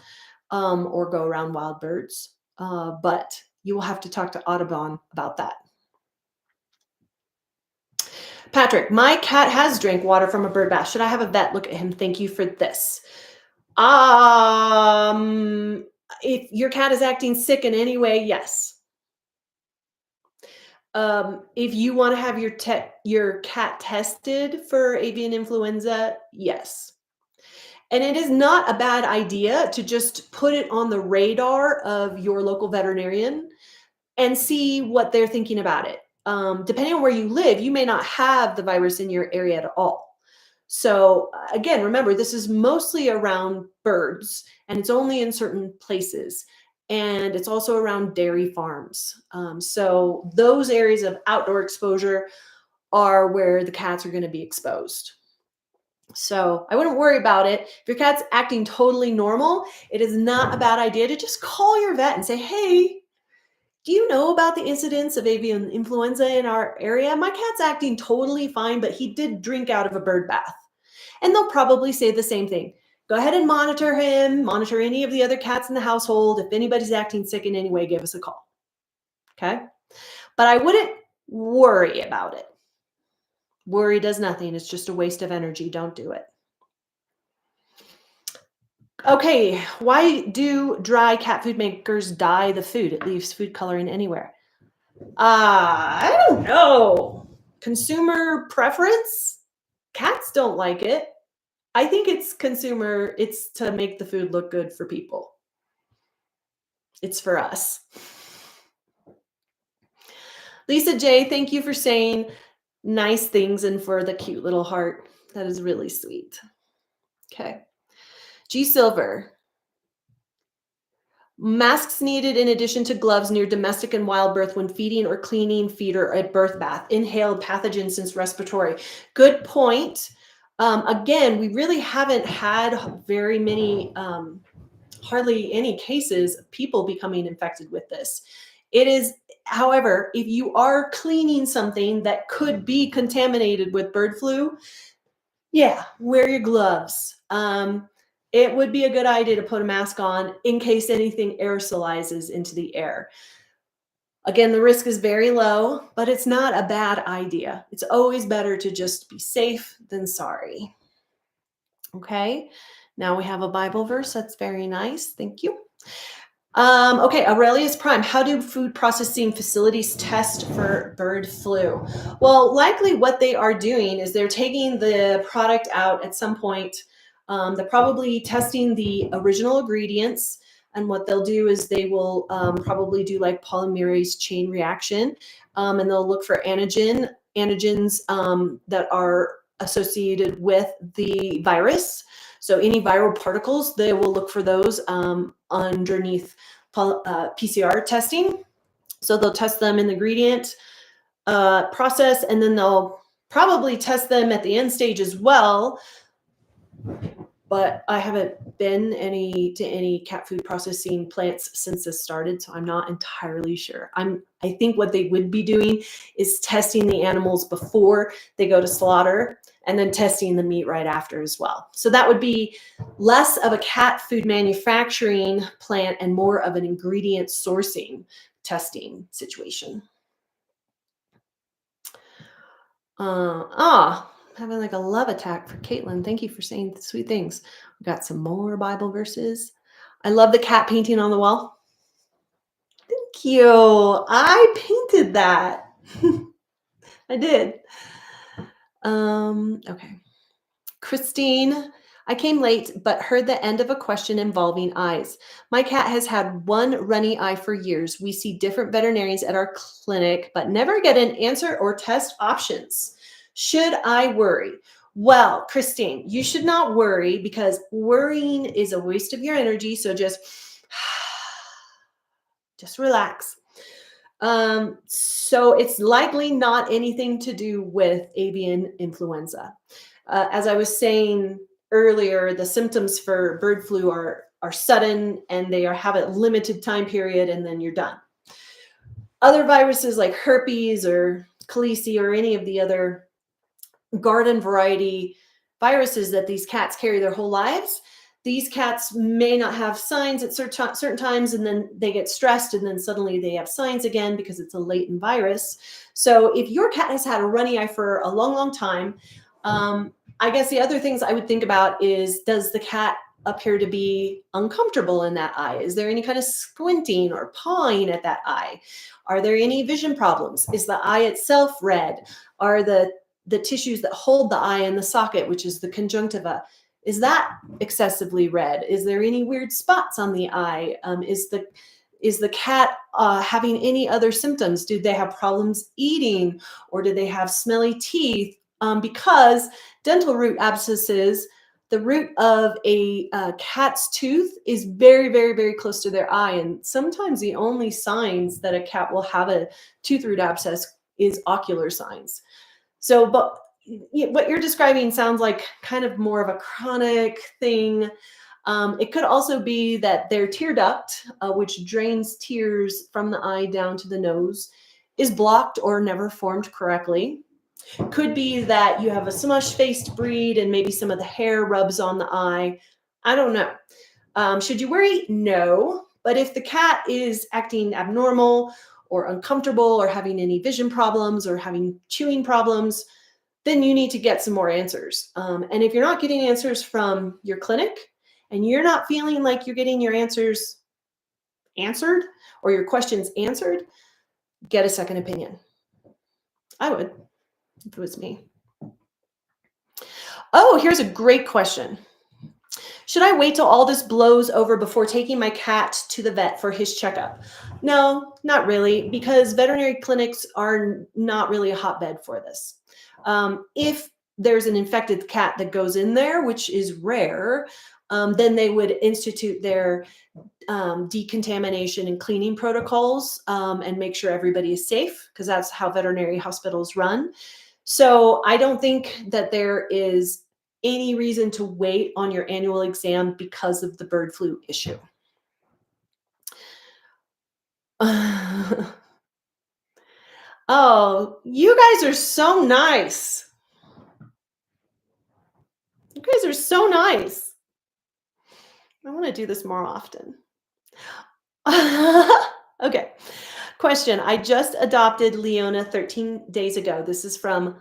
or go around wild birds. But you will have to talk to Audubon about that. Patrick, my cat has drank water from a bird bath. Should I have a vet look at him? Thank you for this. If your cat is acting sick in any way, yes. If you want to have your cat tested for avian influenza, yes. And it is not a bad idea to just put it on the radar of your local veterinarian and see what they're thinking about it. Depending on where you live, you may not have the virus in your area at all. So again, remember, this is mostly around birds and it's only in certain places. And it's also around dairy farms. So those areas of outdoor exposure are where the cats are going to be exposed. So I wouldn't worry about it. If your cat's acting totally normal, it is not a bad idea to just call your vet and say, hey, do you know about the incidence of avian influenza in our area? My cat's acting totally fine, but he did drink out of a bird bath. And they'll probably say the same thing. Go ahead and monitor him, monitor any of the other cats in the household. If anybody's acting sick in any way, give us a call. Okay? But I wouldn't worry about it. Worry does nothing. It's just a waste of energy. Don't do it. Okay, why do dry cat food makers dye the food? It leaves food coloring anywhere. I don't know. Consumer preference? Cats don't like it. I think it's to make the food look good for people. It's for us. Lisa J, thank you for saying nice things and for the cute little heart. That is really sweet. Okay. G Silver. Masks needed in addition to gloves near domestic and wild birth when feeding or cleaning feeder at birth bath. Inhaled pathogens since respiratory. Good point. Again, we really haven't had very many, hardly any cases of people becoming infected with this. It is, however, if you are cleaning something that could be contaminated with bird flu, yeah, wear your gloves. It would be a good idea to put a mask on in case anything aerosolizes into the air. Again, the risk is very low, but it's not a bad idea. It's always better to just be safe than sorry. Okay, now we have a Bible verse. That's very nice. Thank you. Okay, Aurelius Prime. How do food processing facilities test for bird flu? Well, likely what they are doing is they're taking the product out at some point. They're probably testing the original ingredients. And what they'll do is they will probably do like polymerase chain reaction, and they'll look for antigens that are associated with the virus. So any viral particles, they will look for those underneath PCR testing. So they'll test them in the ingredient process, and then they'll probably test them at the end stage as well. But I haven't been to any cat food processing plants since this started, so I'm not entirely sure. I think what they would be doing is testing the animals before they go to slaughter, and then testing the meat right after as well. So that would be less of a cat food manufacturing plant and more of an ingredient sourcing testing situation. Having like a love attack for Caitlin. Thank you for saying the sweet things. We got some more Bible verses. I love the cat painting on the wall. Thank you. I painted that. I did. Okay. Christine, I came late, but heard the end of a question involving eyes. My cat has had one runny eye for years. We see different veterinarians at our clinic, but never get an answer or test options. Should I worry? Well, Christine, you should not worry because worrying is a waste of your energy. So just relax. So it's likely not anything to do with avian influenza. As I was saying earlier, the symptoms for bird flu are sudden and they have a limited time period, and then you're done. Other viruses like herpes or colonies or any of the other garden variety viruses that these cats carry their whole lives, these cats may not have signs at certain times, and then they get stressed, and then suddenly they have signs again because it's a latent virus. So if your cat has had a runny eye for a long, long time, I guess the other things I would think about is, does the cat appear to be uncomfortable in that eye? Is there any kind of squinting or pawing at that eye? Are there any vision problems? Is the eye itself red? Are the tissues that hold the eye in the socket, which is the conjunctiva, is that excessively red? Is there any weird spots on the eye? Is the cat having any other symptoms? Do they have problems eating, or do they have smelly teeth? Because dental root abscesses, the root of a cat's tooth is very, very, very close to their eye. And sometimes the only signs that a cat will have a tooth root abscess is ocular signs. So, but what you're describing sounds like kind of more of a chronic thing. It could also be that their tear duct, which drains tears from the eye down to the nose, is blocked or never formed correctly. Could be that you have a smush-faced breed and maybe some of the hair rubs on the eye. I don't know. Should you worry? No. But if the cat is acting abnormal or uncomfortable or having any vision problems or having chewing problems, then you need to get some more answers. And if you're not getting answers from your clinic and you're not feeling like you're getting your answers answered or your questions answered, get a second opinion. I would, if it was me. Oh, here's a great question. Should I wait till all this blows over before taking my cat to the vet for his checkup? No, not really, because veterinary clinics are not really a hotbed for this. If there's an infected cat that goes in there, which is rare, then they would institute their decontamination and cleaning protocols and make sure everybody is safe, because that's how veterinary hospitals run. So I don't think that there is any reason to wait on your annual exam because of the bird flu issue. Oh, you guys are so nice. You guys are so nice. I want to do this more often. Okay. Question. I just adopted Leona 13 days ago. This is from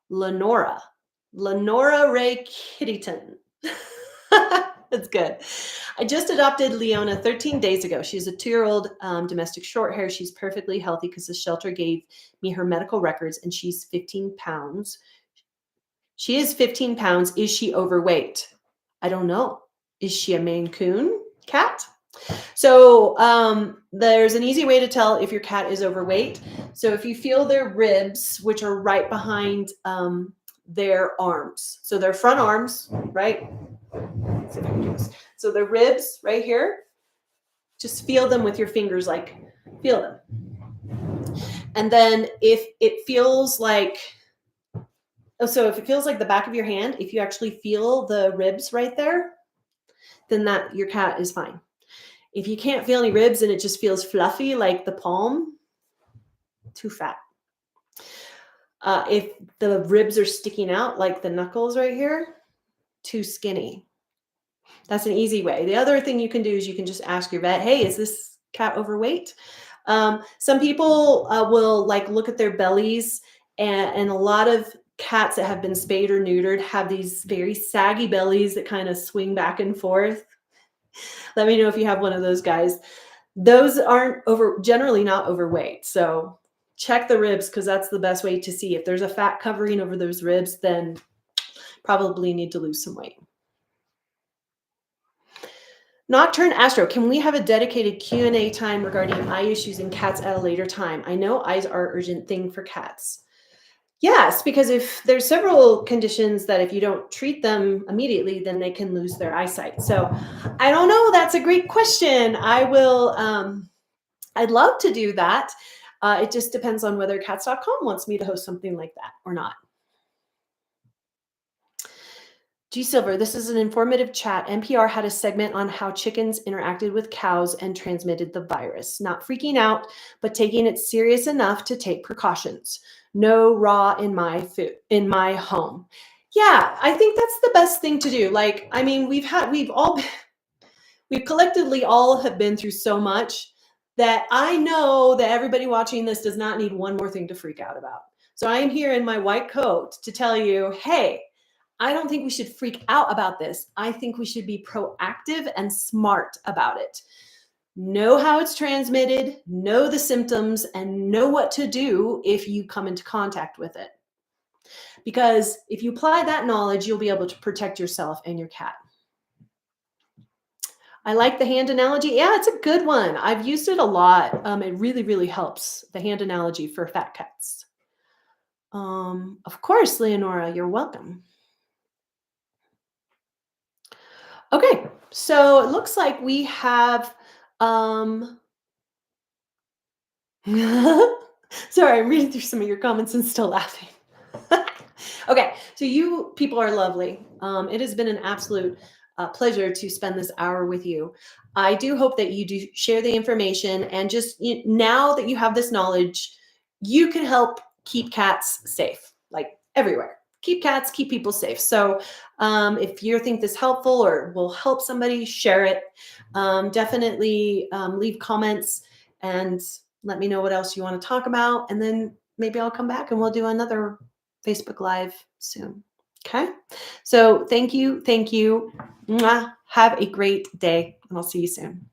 Lenora. Lenora Ray Kittyton. That's good. I just adopted Leona 13 days ago. She's a 2-year-old domestic short hair. She's perfectly healthy because the shelter gave me her medical records, and she's 15 pounds. She is 15 pounds. Is she overweight? I don't know. Is she a Maine Coon cat? So there's an easy way to tell if your cat is overweight. So if you feel their ribs, which are right behind their arms, so their front arms, right? Let's see if I can do this. So the ribs right here, just feel them with your fingers, like feel them. And then if it feels like, so if it feels like the back of your hand, if you actually feel the ribs right there, then that your cat is fine. If you can't feel any ribs and it just feels fluffy like the palm, too fat. If the ribs are sticking out like the knuckles right here, too skinny. That's an easy way. The other thing you can do is you can just ask your vet, hey, is this cat overweight? Some people will like look at their bellies, and a lot of cats that have been spayed or neutered have these very saggy bellies that kind of swing back and forth. Let me know if you have one of those guys. Those aren't generally not overweight. So check the ribs, because that's the best way to see. If there's a fat covering over those ribs, then probably need to lose some weight. Nocturne Astro, can we have a dedicated Q&A time regarding eye issues in cats at a later time? I know eyes are an urgent thing for cats. Yes, because if there's several conditions that if you don't treat them immediately, then they can lose their eyesight. So I don't know. That's a great question. I will, I'd love to do that. It just depends on whether cats.com wants me to host something like that or not. G Silver, this is an informative chat. NPR had a segment on how chickens interacted with cows and transmitted the virus. Not freaking out, but taking it serious enough to take precautions. No raw in my home. Yeah, I think that's the best thing to do. Like, I mean, we've collectively all have been through so much that I know that everybody watching this does not need one more thing to freak out about. So I am here in my white coat to tell you, hey, I don't think we should freak out about this. I think we should be proactive and smart about it. Know how it's transmitted, know the symptoms, and know what to do if you come into contact with it. Because if you apply that knowledge, you'll be able to protect yourself and your cat. I like the hand analogy. Yeah, it's a good one. I've used it a lot. It really, really helps, the hand analogy for fat cats. Of course, Leonora, you're welcome. Okay, so it looks like we have, sorry, I'm reading through some of your comments and still laughing. Okay, so you people are lovely. It has been an absolute pleasure to spend this hour with you. I do hope that you do share the information, and just now that you have this knowledge, you can help keep cats safe, like everywhere. Keep cats, keep people safe. So if you think this helpful or will help somebody, share it. Definitely leave comments and let me know what else you want to talk about. And then maybe I'll come back and we'll do another Facebook Live soon. Okay. So thank you. Thank you. Mwah. Have a great day, and I'll see you soon.